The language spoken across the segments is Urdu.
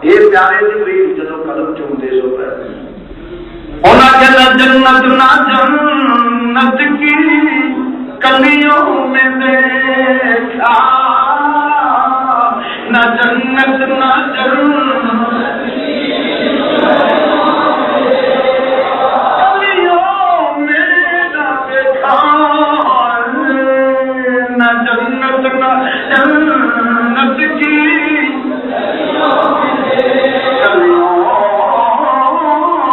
یہ پیارے جبریل جدو قدم چومتے سو پہ انہاں کے نہ جنت نہ جنت کی کلیوں میں دیکھا نہ جنت نہ جنت جنت کی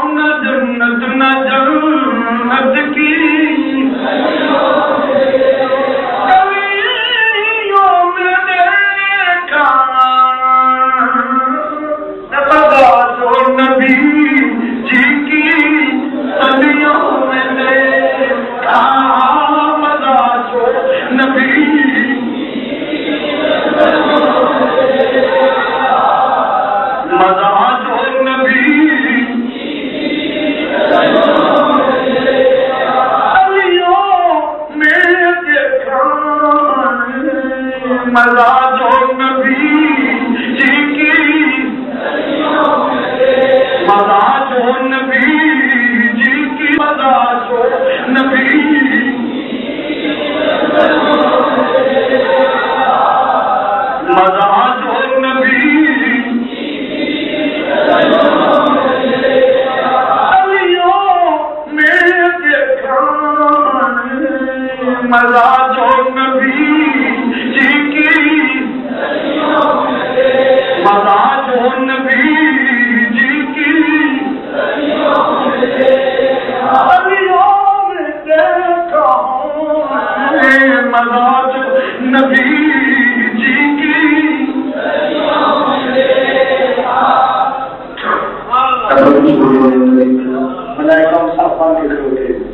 نہ جنت نہ جنت کی کلیوں میں دیکھا خدا جو نبی جی کی کلیوں میں دیکھا مزہ جو نبی مزہ جو نبی جی کی مزہ جو نبی جی کی مزہ جو نبی مزہ جو نبی مزہ جو نبی جی کی مزہ جو نبی جی کی ابھیوں میں دیکھا مزہ جو نبی جی کی ملائکہ صاحب کے کھڑے